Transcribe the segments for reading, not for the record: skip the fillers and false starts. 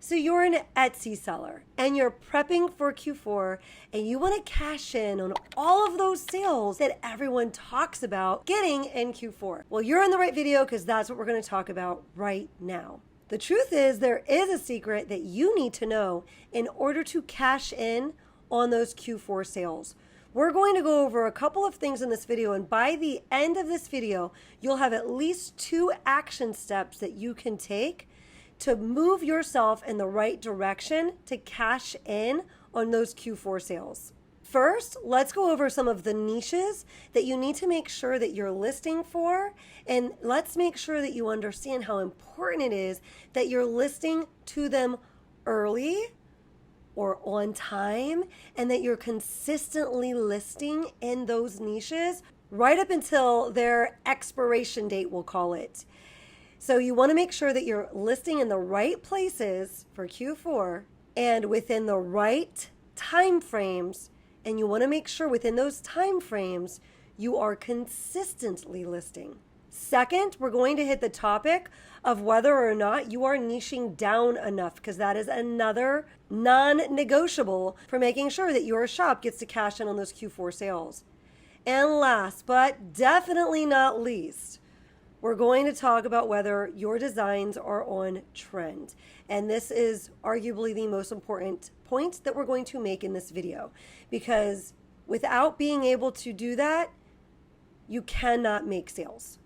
So you're an Etsy seller and you're prepping for Q4 and you want to cash in on all of those sales that everyone talks about getting in Q4. Well, you're in the right video because that's what we're going to talk about right now. The truth is there is a secret that you need to know in order to cash in on those Q4 sales. We're going to go over a couple of things in this video, and by the end of this video, you'll have at least 2 action steps that you can take to move yourself in the right direction to cash in on those Q4 sales. First, let's go over some of the niches that you need to make sure that you're listing for, and let's make sure that you understand how important it is that you're listing to them early or on time, and that you're consistently listing in those niches right up until their expiration date, we'll call it. So you want to make sure that you're listing in the right places for Q4 and within the right time frames, and you want to make sure within those time frames you are consistently listing. Second, we're going to hit the topic of whether or not you are niching down enough, because that is another non-negotiable for making sure that your shop gets to cash in on those Q4 sales. And last, but definitely not least, we're going to talk about whether your designs are on trend. And this is arguably the most important point that we're going to make in this video, because without being able to do that, you cannot make sales.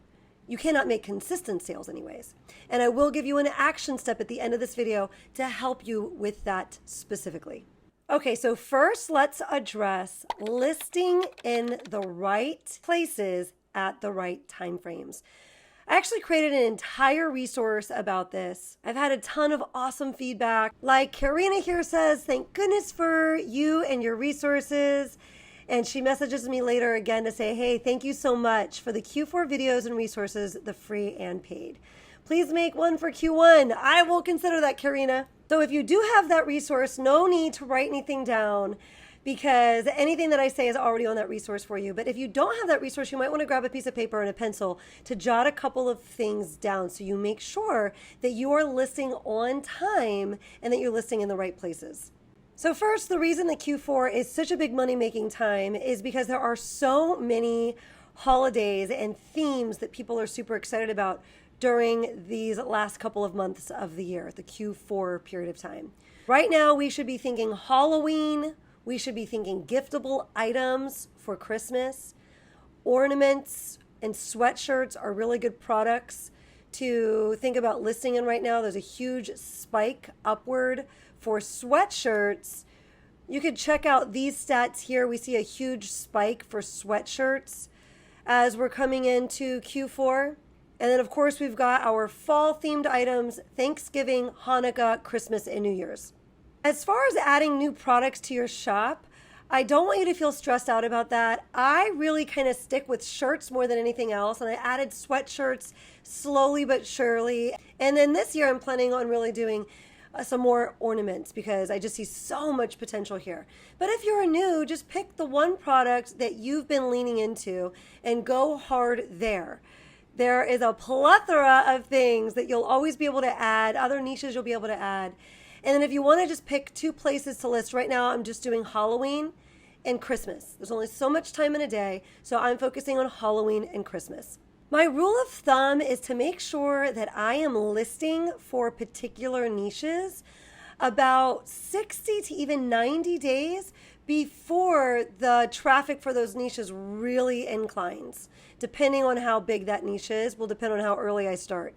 You cannot make consistent sales anyways. And I will give you an action step at the end of this video to help you with that specifically. Okay, so first let's address listing in the right places at the right time frames. I actually created an entire resource about this. I've had a ton of awesome feedback. Like Karina here says, thank goodness for you and your resources. And she messages me later again to say, hey, thank you so much for the Q4 videos and resources, the free and paid. Please make one for Q1. I will consider that, Karina. So if you do have that resource, no need to write anything down, because anything that I say is already on that resource for you. But if you don't have that resource, you might want to grab a piece of paper and a pencil to jot a couple of things down so you make sure that you are listing on time and that you're listing in the right places. So first, the reason that Q4 is such a big money-making time is because there are so many holidays and themes that people are super excited about during these last couple of months of the year, the Q4 period of time. Right now, we should be thinking Halloween. We should be thinking giftable items for Christmas. Ornaments and sweatshirts are really good products to think about listing in right now. There's a huge spike upward for sweatshirts. You could check out these stats here. We see a huge spike for sweatshirts as we're coming into Q4. And then, of course, we've got our fall-themed items, Thanksgiving, Hanukkah, Christmas, and New Year's. As far as adding new products to your shop, I don't want you to feel stressed out about that. I really kind of stick with shirts more than anything else, and I added sweatshirts slowly but surely. And then this year I'm planning on really doing some more ornaments because I just see so much potential here. But if you're new, just pick the one product that you've been leaning into and go hard there. There is a plethora of things that you'll always be able to add, other niches you'll be able to add. And then if you want to just pick 2 places to list, right now I'm just doing Halloween and Christmas. There's only so much time in a day, so I'm focusing on Halloween and Christmas. My rule of thumb is to make sure that I am listing for particular niches about 60 to even 90 days before the traffic for those niches really inclines. Depending on how big that niche is, will depend on how early I start.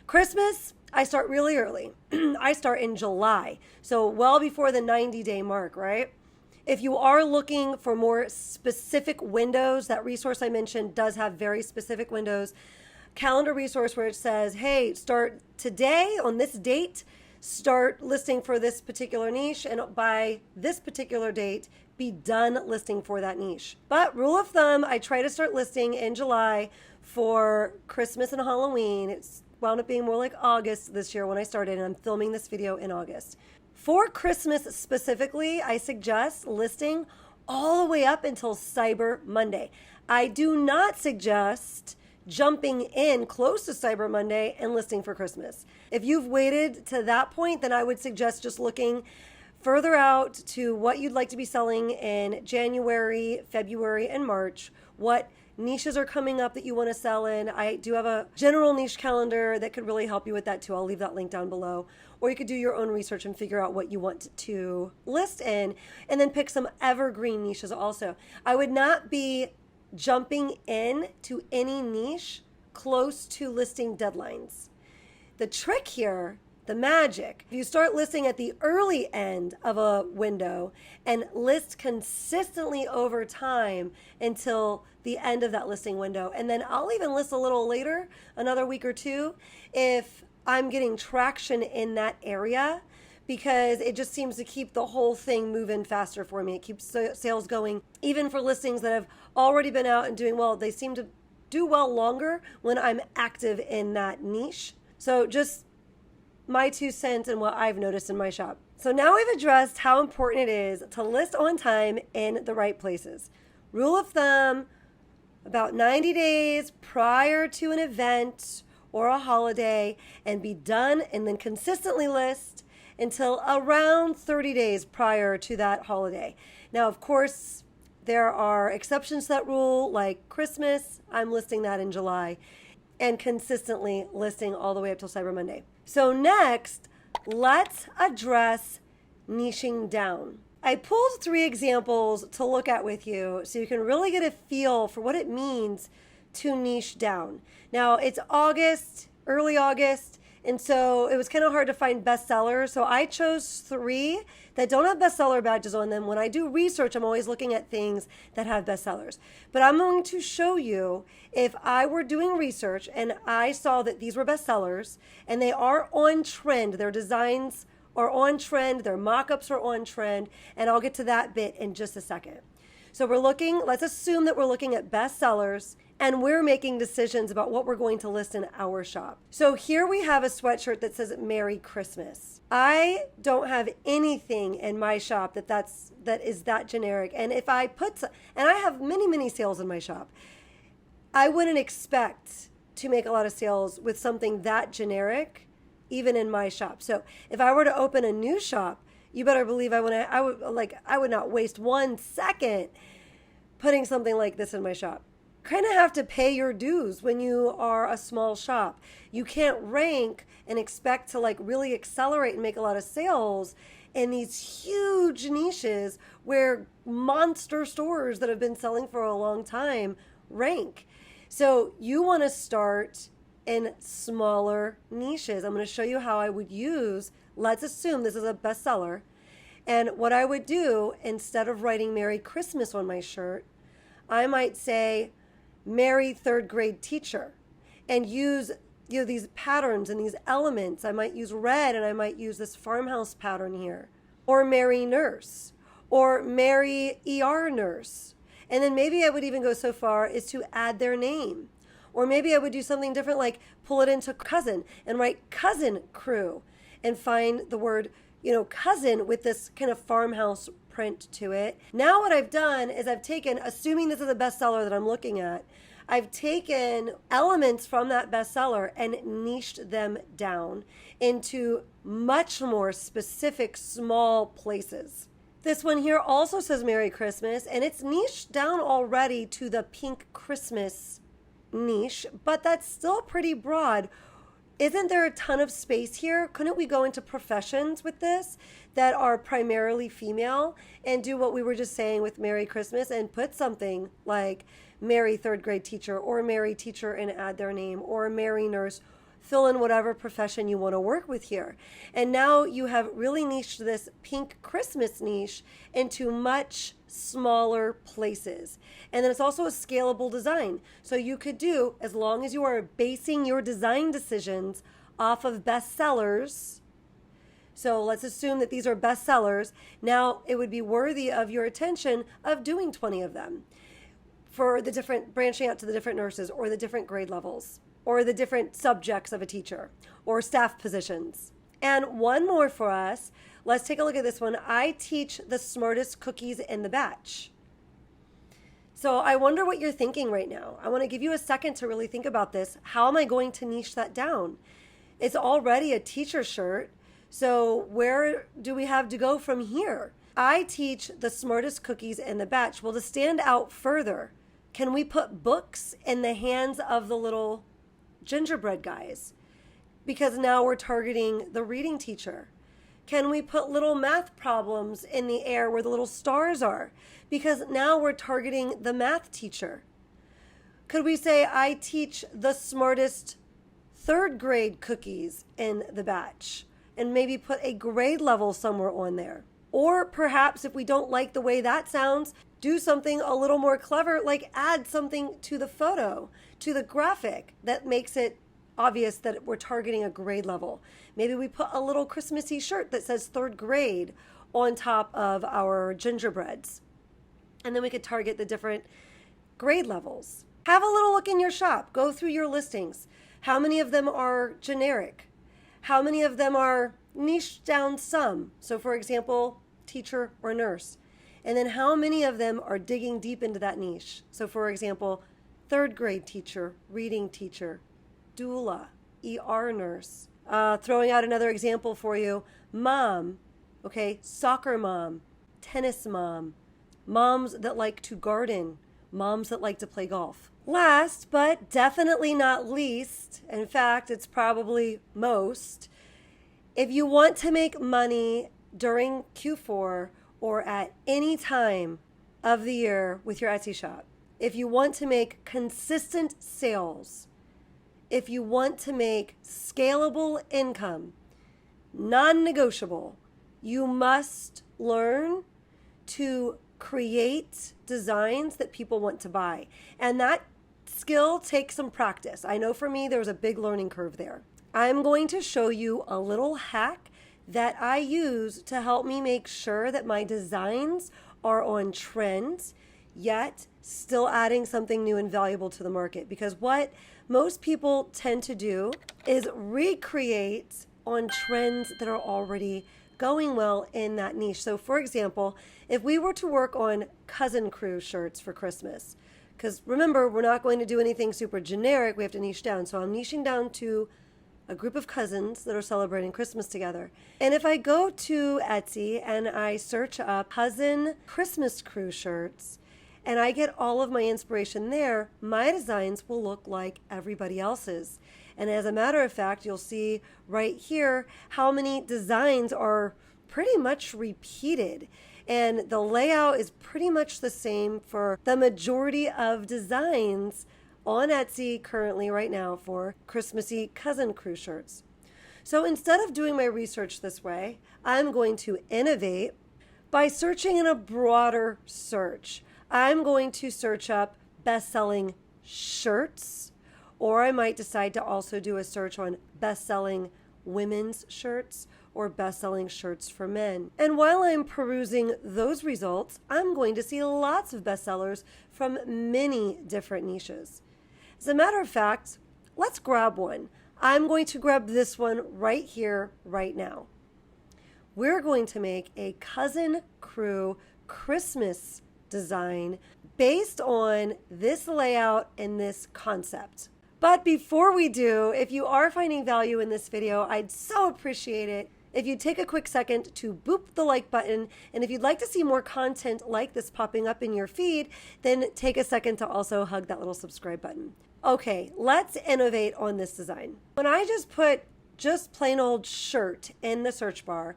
Christmas, I start really early. I start in July, so well before the 90-day mark, right? If you are looking for more specific windows, that resource I mentioned does have very specific windows. Calendar resource where it says, hey, start today on this date, start listing for this particular niche, and by this particular date, be done listing for that niche. But rule of thumb, I try to start listing in July for Christmas and Halloween. It's wound up being more like August this year when I started, and I'm filming this video in August. For Christmas specifically, I suggest listing all the way up until Cyber Monday. I do not suggest jumping in close to Cyber Monday and listing for Christmas. If you've waited to that point, then I would suggest just looking further out to what you'd like to be selling in January, February, and March, what niches are coming up that you want to sell in. I do have a general niche calendar that could really help you with that too. I'll leave that link down below. Or you could do your own research and figure out what you want to list in, and then pick some evergreen niches also. I would not be jumping in to any niche close to listing deadlines. The trick here, the magic, if you start listing at the early end of a window and list consistently over time until the end of that listing window, and then I'll even list a little later, another week or two, if I'm getting traction in that area, because it just seems to keep the whole thing moving faster for me. It keeps sales going. Even for listings that have already been out and doing well, they seem to do well longer when I'm active in that niche. So just my 2 cents and what I've noticed in my shop. So now we've addressed how important it is to list on time in the right places. Rule of thumb, about 90 days prior to an event or a holiday, and be done, and then consistently list until around 30 days prior to that holiday. Now, of course, there are exceptions to that rule, like Christmas. I'm listing that in July, and consistently listing all the way up till Cyber Monday. So next, let's address niching down. I pulled 3 examples to look at with you so you can really get a feel for what it means to niche down. Now, it's August, early August, and so it was kind of hard to find bestsellers. So I chose 3 that don't have bestseller badges on them. When I do research, I'm always looking at things that have bestsellers. But I'm going to show you, if I were doing research and I saw that these were bestsellers and they are on trend, their designs are on trend, their mock-ups are on trend, and I'll get to that bit in just a second. So let's assume that we're looking at bestsellers and we're making decisions about what we're going to list in our shop. So here we have a sweatshirt that says Merry Christmas. I don't have anything in my shop that is that generic. And if I and I have many sales in my shop, I wouldn't expect to make a lot of sales with something that generic, even in my shop. So if I were to open a new shop, you better believe I would not waste 1 second putting something like this in my shop. Kind of have to pay your dues when you are a small shop. You can't rank and expect to really accelerate and make a lot of sales in these huge niches where monster stores that have been selling for a long time rank. So you want to start in smaller niches. I'm going to show you how I would use, let's assume this is a bestseller, and what I would do, instead of writing Merry Christmas on my shirt, I might say Merry Third Grade Teacher, and use these patterns and these elements. I might use red, and I might use this farmhouse pattern here, or Merry Nurse, or Merry ER Nurse. And then maybe I would even go so far as to add their name. Or maybe I would do something different, like pull it into cousin and write cousin crew and find the word, cousin with this kind of farmhouse print to it. Now what I've done is I've taken, assuming this is a bestseller that I'm looking at, I've taken elements from that bestseller and niched them down into much more specific small places. This one here also says Merry Christmas, and it's niched down already to the pink Christmas niche, but that's still pretty broad. Isn't there a ton of space here? Couldn't we go into professions with this that are primarily female and do what we were just saying with Merry Christmas and put something like Merry Third Grade Teacher or Merry Teacher and add their name, or Merry Nurse? Fill in whatever profession you want to work with here. And now you have really niched this pink Christmas niche into much smaller places. And then it's also a scalable design. So you could do, as long as you are basing your design decisions off of bestsellers. So let's assume that these are bestsellers. Now it would be worthy of your attention of doing 20 of them for the different, branching out to the different nurses or the different grade levels, or the different subjects of a teacher, or staff positions. And one more for us. Let's take a look at this one. I teach the smartest cookies in the batch. So I wonder what you're thinking right now. I want to give you a second to really think about this. How am I going to niche that down? It's already a teacher shirt. So where do we have to go from here? I teach the smartest cookies in the batch. Well, to stand out further, can we put books in the hands of the little gingerbread guys? Because now we're targeting the reading teacher. Can we put little math problems in the air where the little stars are? Because now we're targeting the math teacher. Could we say, I teach the smartest third grade cookies in the batch, and maybe put a grade level somewhere on there? Or perhaps if we don't like the way that sounds, do something a little more clever, like add something to the photo, to the graphic that makes it obvious that we're targeting a grade level. Maybe we put a little Christmassy shirt that says third grade on top of our gingerbreads. And then we could target the different grade levels. Have a little look in your shop. Go through your listings. How many of them are generic? How many of them are niched down some? So for example, teacher or nurse. And then how many of them are digging deep into that niche? So for example, third grade teacher, reading teacher, doula, ER nurse. Throwing out another example for you, mom, okay, soccer mom, tennis mom, moms that like to garden, moms that like to play golf. Last, but definitely not least, in fact, it's probably most, if you want to make money during Q4 or at any time of the year with your Etsy shop, if you want to make consistent sales, if you want to make scalable income, non-negotiable, you must learn to create designs that people want to buy. And that skill takes some practice. I know for me, there was a big learning curve there. I'm going to show you a little hack that I use to help me make sure that my designs are on trend, yet still adding something new and valuable to the market. Because what most people tend to do is recreate on trends that are already going well in that niche. So for example, if we were to work on cousin crew shirts for Christmas, because remember, we're not going to do anything super generic, we have to niche down. So I'm niching down to a group of cousins that are celebrating Christmas together. And if I go to Etsy and I search up cousin Christmas crew shirts, and I get all of my inspiration there, my designs will look like everybody else's. And as a matter of fact, you'll see right here how many designs are pretty much repeated. And the layout is pretty much the same for the majority of designs on Etsy currently right now for Christmassy cousin crew shirts. So instead of doing my research this way, I'm going to innovate by searching in a broader search. I'm going to search up best-selling shirts, or I might decide to also do a search on best-selling women's shirts or best-selling shirts for men. And while I'm perusing those results, I'm going to see lots of bestsellers from many different niches. As a matter of fact, let's grab one. I'm going to grab this one right here, right now. We're going to make a cousin crew Christmas design based on this layout and this concept. But before we do, if you are finding value in this video, I'd so appreciate it if you take a quick second to boop the like button. And if you'd like to see more content like this popping up in your feed, then take a second to also hug that little subscribe button. Okay, let's innovate on this design. When I just put just plain old shirt in the search bar,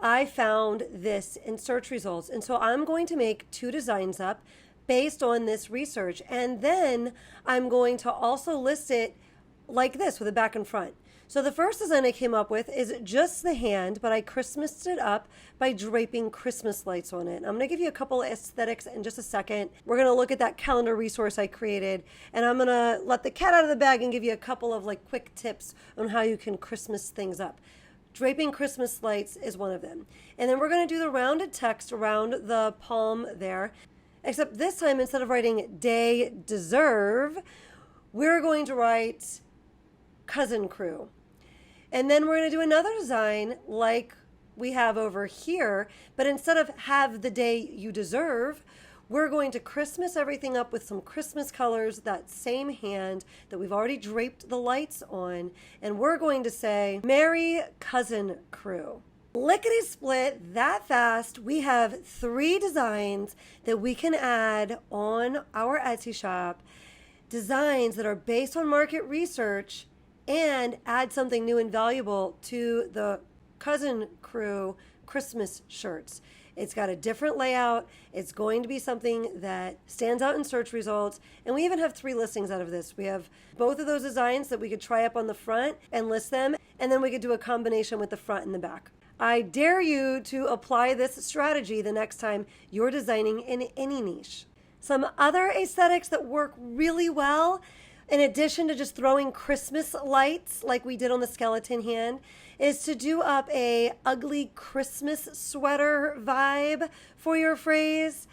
I found this in search results. And so I'm going to make two designs up based on this research. And then I'm going to also list it like this with a back and front. So the first design I came up with is just the hand, but I Christmased it up by draping Christmas lights on it. I'm going to give you a couple of aesthetics in just a second. We're going to look at that calendar resource I created, and I'm going to let the cat out of the bag and give you a couple of like quick tips on how you can Christmas things up. Draping Christmas lights is one of them. And then we're going to do the rounded text around the palm there. Except this time, instead of writing day deserve, we're going to write cousin crew. And then we're going to do another design like we have over here, but instead of have the day you deserve, We're going to Christmas everything up with some Christmas colors, that same hand that we've already draped the lights on, and we're going to say, Merry Cousin Crew. Lickety split that fast. We have 3 designs that we can add on our Etsy shop, designs that are based on market research and add something new and valuable to the Cousin Crew Christmas shirts. It's got a different layout. It's going to be something that stands out in search results. And we even have 3 listings out of this. We have both of those designs that we could try up on the front and list them. And then we could do a combination with the front and the back. I dare you to apply this strategy the next time you're designing in any niche. Some other aesthetics that work really well, in addition to just throwing Christmas lights like we did on the skeleton hand, is to do up a ugly Christmas sweater vibe for your phrase,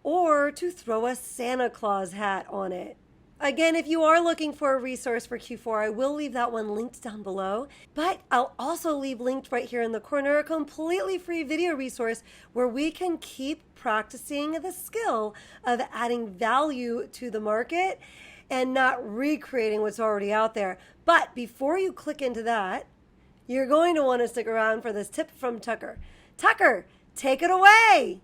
or to throw a Santa Claus hat on it. Again, if you are looking for a resource for Q4, I will leave that one linked down below, but I'll also leave linked right here in the corner a completely free video resource where we can keep practicing the skill of adding value to the market and not recreating what's already out there. But before you click into that, you're going to want to stick around for this tip from Tucker. Tucker, take it away.